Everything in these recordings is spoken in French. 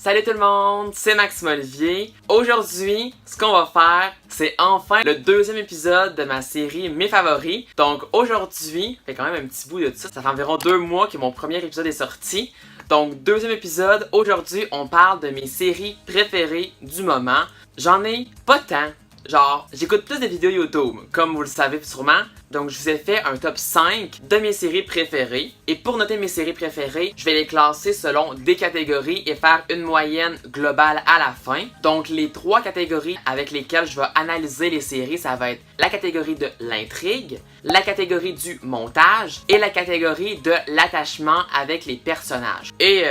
Salut tout le monde, c'est Maxime Olivier. Aujourd'hui, ce qu'on va faire, c'est enfin le deuxième épisode de ma série Mes Favoris. Donc aujourd'hui, fait quand même un petit bout de ça, ça fait environ 2 mois que mon premier épisode est sorti. Donc deuxième épisode, aujourd'hui on parle de mes séries préférées du moment. J'en ai pas tant. Genre, j'écoute plus de vidéos YouTube, comme vous le savez sûrement. Donc, je vous ai fait un top 5 de mes séries préférées. Et pour noter mes séries préférées, je vais les classer selon des catégories et faire une moyenne globale à la fin. Donc, les 3 catégories avec lesquelles je vais analyser les séries, ça va être la catégorie de l'intrigue, la catégorie du montage et la catégorie de l'attachement avec les personnages. Et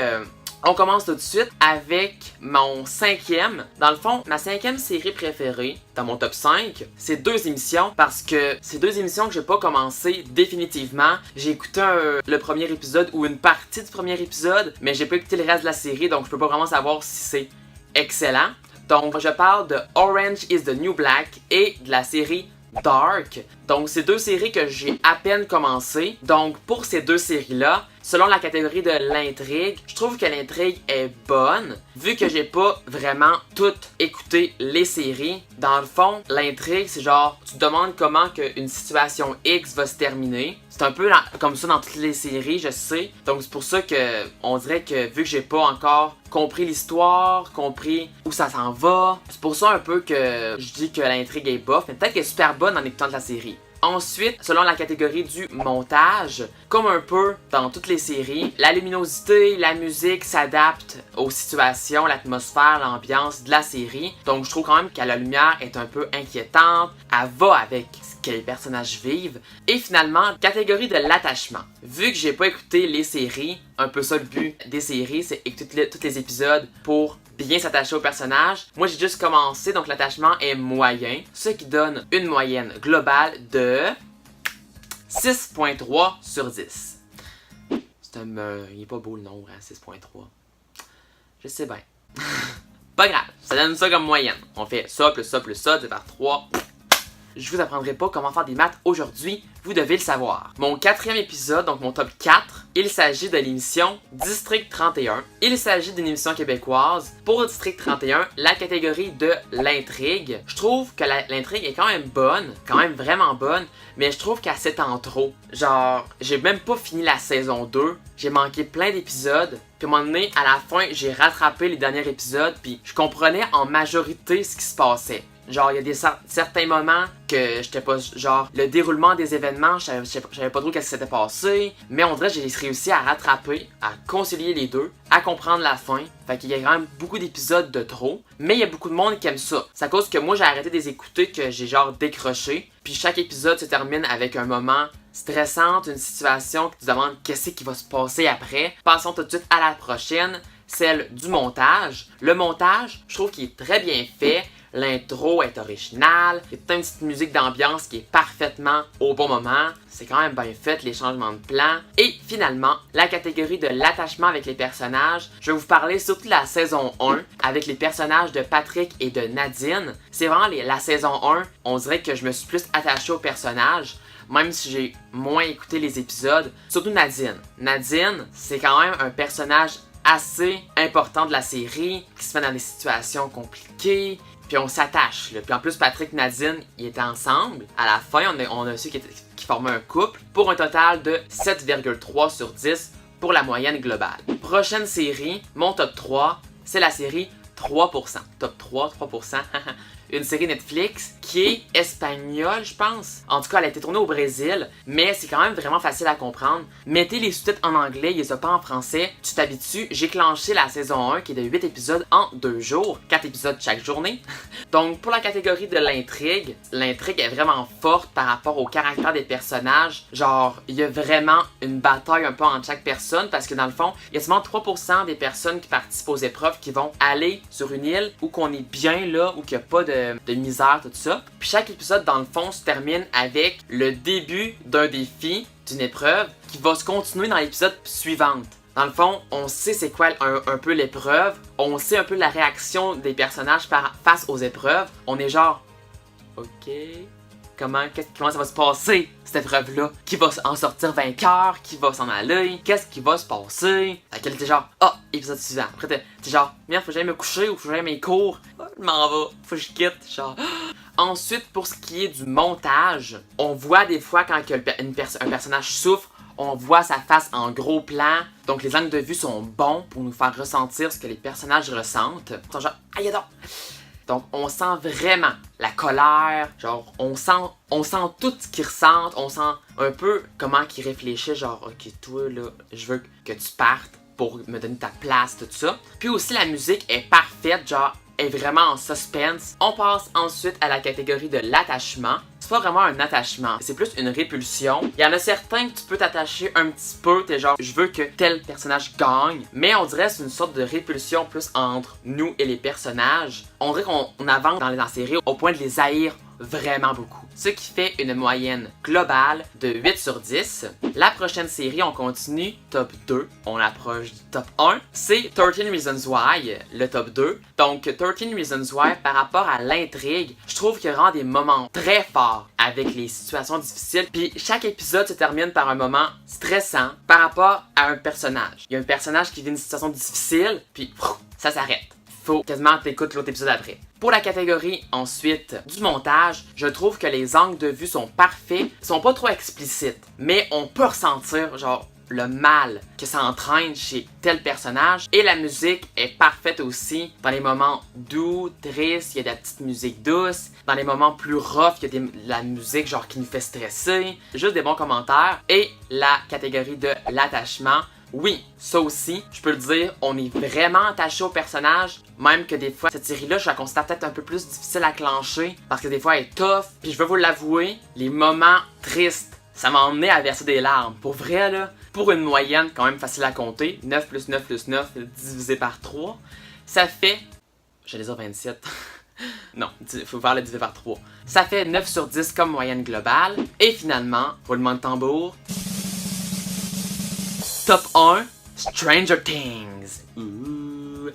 on commence tout de suite avec mon 5e. Dans le fond, ma 5e série préférée dans mon top 5, c'est 2 émissions parce que c'est 2 émissions que j'ai pas commencé définitivement. J'ai écouté le premier épisode ou une partie du premier épisode, mais j'ai pas écouté le reste de la série, donc je peux pas vraiment savoir si c'est excellent. Donc je parle de Orange is the New Black et de la série Dark. Donc c'est 2 séries que j'ai à peine commencé. Donc pour ces 2 séries-là, selon la catégorie de l'intrigue, je trouve que l'intrigue est bonne. Vu que j'ai pas vraiment toutes écouté les séries, dans le fond, l'intrigue, c'est genre, tu te demandes comment une situation X va se terminer. C'est un peu comme ça dans toutes les séries, je sais. Donc c'est pour ça que on dirait que vu que j'ai pas encore compris l'histoire, compris où ça s'en va, c'est pour ça un peu que je dis que l'intrigue est bof, mais peut-être qu'elle est super bonne en écoutant de la série. Ensuite, selon la catégorie du montage, comme un peu dans toutes les séries, la luminosité, la musique s'adaptent aux situations, l'atmosphère, l'ambiance de la série. Donc je trouve quand même que la lumière est un peu inquiétante, elle va avec ce que les personnages vivent. Et finalement, catégorie de l'attachement. Vu que j'ai pas écouté les séries, un peu ça le but des séries, c'est écouter tous les épisodes pour bien s'attacher au personnage. Moi j'ai juste commencé, donc l'attachement est moyen, ce qui donne une moyenne globale de 6.3 sur 10. Il est pas beau le nombre, hein, 6.3. Je sais bien. Pas grave, ça donne ça comme moyenne. On fait ça plus ça plus ça, divisé par 3. Je vous apprendrai pas comment faire des maths aujourd'hui, vous devez le savoir. Mon 4e épisode, donc mon top 4, il s'agit de l'émission District 31. Il s'agit d'une émission québécoise. Pour District 31, la catégorie de l'intrigue. Je trouve que l'intrigue est quand même bonne, quand même vraiment bonne, mais je trouve qu'elle s'étend trop. Genre, j'ai même pas fini la saison 2, j'ai manqué plein d'épisodes, puis à un moment donné, à la fin, j'ai rattrapé les derniers épisodes, puis je comprenais en majorité ce qui se passait. Genre, il y a certains moments que j'étais pas... Genre, le déroulement des événements, je savais pas trop qu'est-ce qui s'était passé. Mais on dirait que j'ai réussi à rattraper, à concilier les deux, à comprendre la fin. Fait qu'il y a quand même beaucoup d'épisodes de trop. Mais il y a beaucoup de monde qui aime ça. C'est à cause que moi, j'ai arrêté de les écouter que j'ai genre décroché. Puis chaque épisode se termine avec un moment stressant, une situation que tu te demandes qu'est-ce qui va se passer après. Passons tout de suite à la prochaine, celle du montage. Le montage, je trouve qu'il est très bien fait. L'intro est originale, il y a toute une petite musique d'ambiance qui est parfaitement au bon moment. C'est quand même bien fait, les changements de plan. Et finalement, la catégorie de l'attachement avec les personnages. Je vais vous parler surtout de la saison 1 avec les personnages de Patrick et de Nadine. C'est vraiment la saison 1, on dirait que je me suis plus attaché aux personnages. Même si j'ai moins écouté les épisodes. Surtout Nadine. Nadine, c'est quand même un personnage assez important de la série, qui se met dans des situations compliquées. Puis on s'attache. Puis en plus, Patrick et Nadine, ils étaient ensemble. À la fin, on a su qu'ils formaient un couple pour un total de 7,3 sur 10 pour la moyenne globale. Prochaine série, mon top 3, c'est la série 3%. Top 3, 3%. Une série Netflix qui est espagnole, je pense. En tout cas, elle a été tournée au Brésil, mais c'est quand même vraiment facile à comprendre. Mettez les sous-titres en anglais, ils sont pas en français. Tu t'habitues. J'ai clenché la saison 1 qui est de 8 épisodes en 2 jours. 4 épisodes chaque journée. Donc, pour la catégorie de l'intrigue est vraiment forte par rapport au caractère des personnages. Genre, il y a vraiment une bataille un peu entre chaque personne parce que dans le fond, il y a seulement 3% des personnes qui participent aux épreuves qui vont aller sur une île où qu'on est bien là, où qu'il n'y a pas de misère, tout ça. Puis chaque épisode, dans le fond, se termine avec le début d'un défi, d'une épreuve, qui va se continuer dans l'épisode suivant. Dans le fond, on sait c'est quoi un peu l'épreuve, on sait un peu la réaction des personnages face aux épreuves. On est genre, ok, comment ça va se passer, cette épreuve-là. Qui va en sortir vainqueur, qui va s'en aller, qu'est-ce qui va se passer. Fait que t'es genre, épisode suivant. Après t'es genre, merde, faut que j'aille me coucher ou faut que j'aille mes cours. Je m'en vais, faut que je quitte, genre. Ensuite, pour ce qui est du montage, on voit des fois quand un personnage souffre, on voit sa face en gros plan. Donc les angles de vue sont bons pour nous faire ressentir ce que les personnages ressentent. Ils sont genre, aïe donc. Donc on sent vraiment la colère, genre on sent tout ce qu'ils ressentent, on sent un peu comment qu'ils réfléchissent, genre ok toi là, je veux que tu partes pour me donner ta place, tout ça. Puis aussi la musique est parfaite, genre est vraiment en suspense. On passe ensuite à la catégorie de l'attachement. C'est pas vraiment un attachement, c'est plus une répulsion. Il y en a certains que tu peux t'attacher un petit peu, t'es genre je veux que tel personnage gagne, mais on dirait que c'est une sorte de répulsion plus entre nous et les personnages. On dirait qu'on avance dans la série au point de les haïr vraiment beaucoup. Ce qui fait une moyenne globale de 8 sur 10. La prochaine série, on continue, top 2. On approche du top 1. C'est 13 Reasons Why, le top 2. Donc 13 Reasons Why, par rapport à l'intrigue, je trouve qu'il rend des moments très forts avec les situations difficiles. Puis chaque épisode se termine par un moment stressant par rapport à un personnage. Il y a un personnage qui vit une situation difficile, puis ça s'arrête. Faut quasiment t'écoutes l'autre épisode après. Pour la catégorie ensuite du montage, je trouve que les angles de vue sont parfaits, sont pas trop explicites, mais on peut ressentir genre le mal que ça entraîne chez tel personnage. Et la musique est parfaite aussi. Dans les moments doux, tristes, il y a de la petite musique douce. Dans les moments plus rough, il y a de la musique genre qui nous fait stresser. Juste des bons commentaires. Et la catégorie de l'attachement. Oui, ça aussi, je peux le dire, on est vraiment attaché au personnage, même que des fois, cette série-là, je la considère peut-être un peu plus difficile à clencher, parce que des fois, elle est tough, puis je veux vous l'avouer, les moments tristes, ça m'a emmené à verser des larmes. Pour vrai, là, pour une moyenne quand même facile à compter, 9 plus 9 plus 9 divisé par 3, ça fait, j'allais dire 27, non, il faut faire le divisé par 3, ça fait 9 sur 10 comme moyenne globale, et finalement, roulement de tambour, top 1, Stranger Things.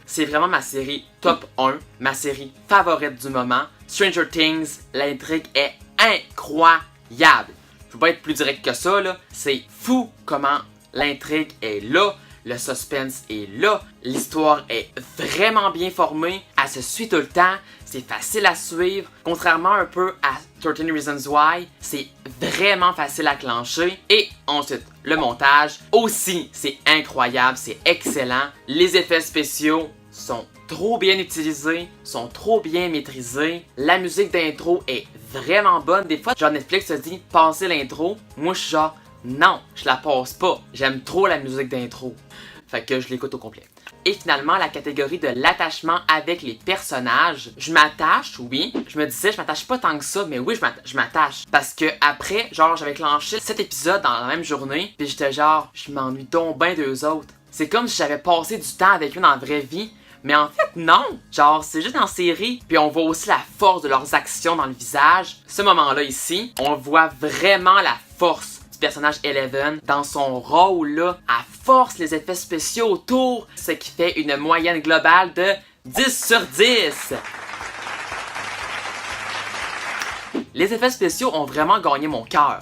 C'est vraiment ma série top 1, ma série favorite du moment. Stranger Things, l'intrigue est incroyable. Je peux pas être plus direct que ça, là. C'est fou comment l'intrigue est là, le suspense est là, l'histoire est vraiment bien formée, elle se suit tout le temps, c'est facile à suivre, contrairement un peu à 13 Reasons Why, c'est vraiment facile à clencher. Et ensuite, le montage aussi, c'est incroyable, c'est excellent. Les effets spéciaux sont trop bien utilisés, sont trop bien maîtrisés. La musique d'intro est vraiment bonne. Des fois, genre Netflix se dit, passez l'intro. Moi, je suis genre, non, je la passe pas. J'aime trop la musique d'intro. Fait que je l'écoute au complet. Et finalement, la catégorie de l'attachement avec les personnages. Je m'attache, oui. Je me disais, je m'attache pas tant que ça, mais oui, je m'attache. Parce que après, genre, j'avais clenché 7 épisodes dans la même journée, puis j'étais genre, je m'ennuie donc ben d'eux autres. C'est comme si j'avais passé du temps avec eux dans la vraie vie. Mais en fait, non! Genre, c'est juste en série, puis on voit aussi la force de leurs actions dans le visage. Ce moment-là ici, on voit vraiment la force du personnage Eleven dans son rôle-là. Elle force les effets spéciaux autour, ce qui fait une moyenne globale de 10 sur 10. Les effets spéciaux ont vraiment gagné mon cœur.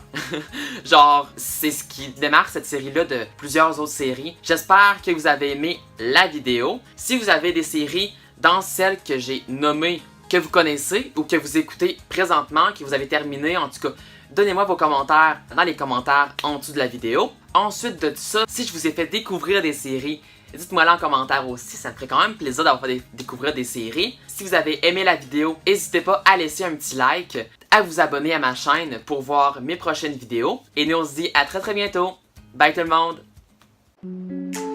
Genre, c'est ce qui démarque cette série-là de plusieurs autres séries. J'espère que vous avez aimé la vidéo. Si vous avez des séries dans celles que j'ai nommées, que vous connaissez ou que vous écoutez présentement, que vous avez terminé, en tout cas, donnez-moi vos commentaires dans les commentaires en dessous de la vidéo. Ensuite de tout ça, si je vous ai fait découvrir des séries, dites-moi là en commentaire aussi, ça me ferait quand même plaisir d'avoir fait découvrir des séries. Si vous avez aimé la vidéo, n'hésitez pas à laisser un petit like, à vous abonner à ma chaîne pour voir mes prochaines vidéos. Et nous on se dit à très bientôt. Bye tout le monde!